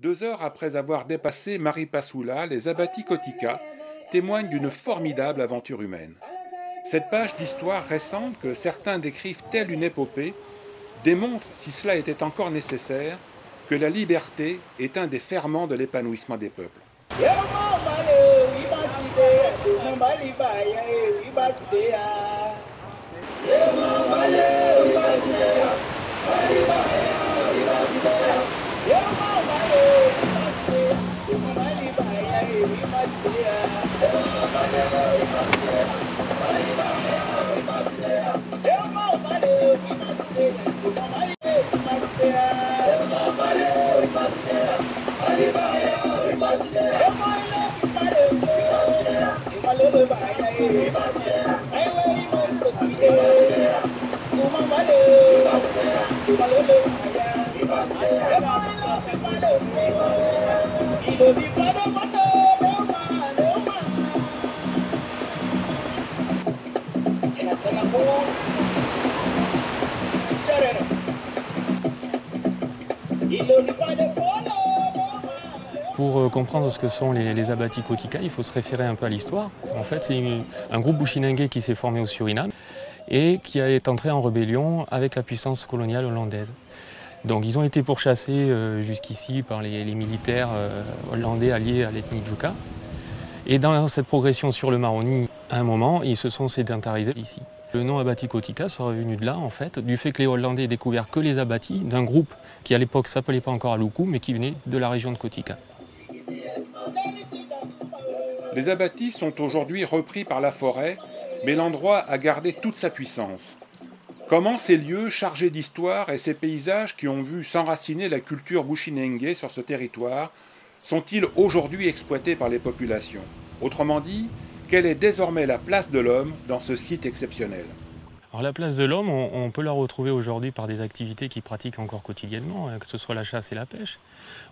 2 heures après avoir dépassé Maripasoula, les Abati-Kotika témoignent d'une formidable aventure humaine. Cette page d'histoire récente que certains décrivent telle une épopée démontre, si cela était encore nécessaire, que la liberté est un des ferments de l'épanouissement des peuples. Pour comprendre ce que sont les Abati-Kotika, il faut se référer un peu à l'histoire. En fait, c'est un groupe Bushinengue qui s'est formé au Suriname et qui est entré en rébellion avec la puissance coloniale hollandaise. Donc ils ont été pourchassés jusqu'ici par les militaires hollandais alliés à l'ethnie Djuka. Et dans cette progression sur le Maroni, à un moment, ils se sont sédentarisés ici. Le nom Abati-Kotika serait venu de là, en fait, du fait que les Hollandais aient découvert que les Abati d'un groupe qui à l'époque ne s'appelait pas encore Aloukou, mais qui venait de la région de Kotika. Les Abatis sont aujourd'hui repris par la forêt, mais l'endroit a gardé toute sa puissance. Comment ces lieux chargés d'histoire et ces paysages qui ont vu s'enraciner la culture Bushinengue sur ce territoire sont-ils aujourd'hui exploités par les populations? Autrement dit, quelle est désormais la place de l'homme dans ce site exceptionnel? Alors la place de l'homme, on peut la retrouver aujourd'hui par des activités qu'il pratique encore quotidiennement, que ce soit la chasse et la pêche.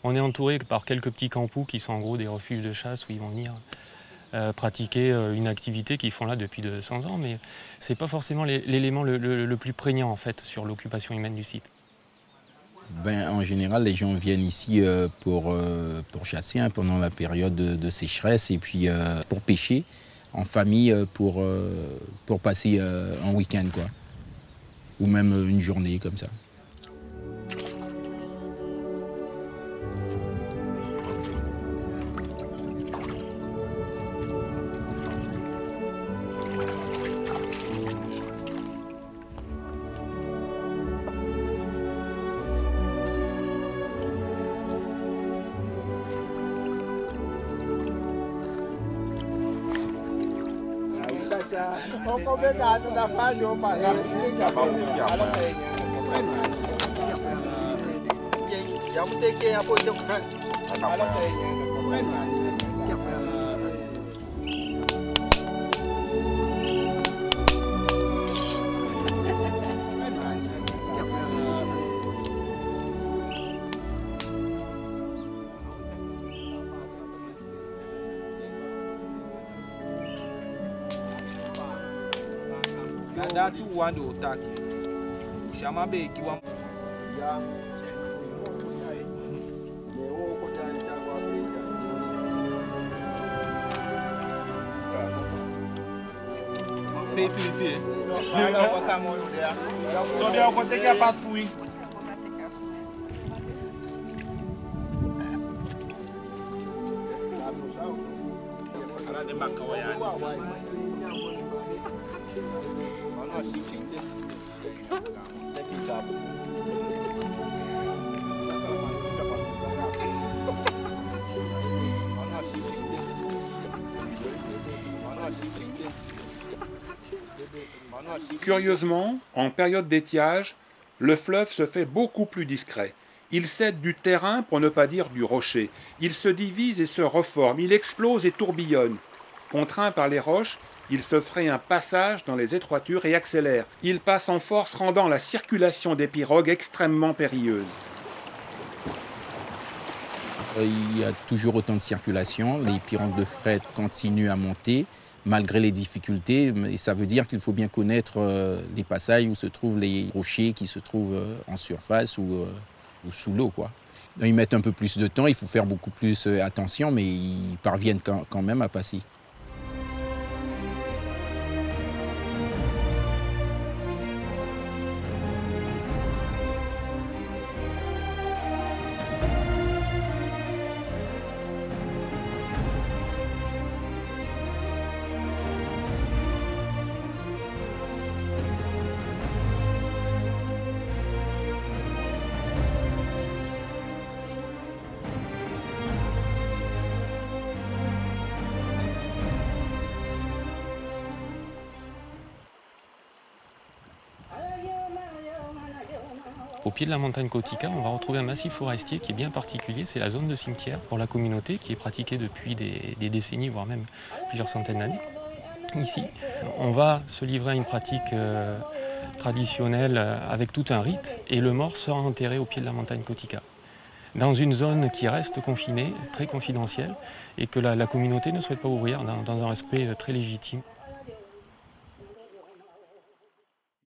On est entouré par quelques petits campous qui sont en gros des refuges de chasse où ils vont venir pratiquer une activité qu'ils font là depuis 200 ans, mais ce n'est pas forcément l'élément le plus prégnant en fait sur l'occupation humaine du site. En général, les gens viennent ici pour chasser pendant la période de sécheresse et puis pour pêcher en famille pour passer un week-end, quoi. Ou même une journée comme ça. That's one to attack. Shama be kiwa. Fefe. So they are going to take a part for you. Curieusement, en période d'étiage, le fleuve se fait beaucoup plus discret. Il cède du terrain pour ne pas dire du rocher. Il se divise et se reforme, il explose et tourbillonne. Contraint par les roches, il se fraye un passage dans les étroitures et accélère. Il passe en force, rendant la circulation des pirogues extrêmement périlleuse. Il y a toujours autant de circulation, les pirogues de fret continuent à monter malgré les difficultés, et ça veut dire qu'il faut bien connaître les passages où se trouvent les rochers qui se trouvent en surface ou sous l'eau, quoi. Ils mettent un peu plus de temps, il faut faire beaucoup plus attention, mais ils parviennent quand même à passer. Au pied de la montagne Kotika, on va retrouver un massif forestier qui est bien particulier, c'est la zone de cimetière pour la communauté qui est pratiquée depuis des décennies, voire même plusieurs centaines d'années. Ici, on va se livrer à une pratique traditionnelle avec tout un rite et le mort sera enterré au pied de la montagne Kotika, dans une zone qui reste confinée, très confidentielle et que la communauté ne souhaite pas ouvrir dans un respect très légitime.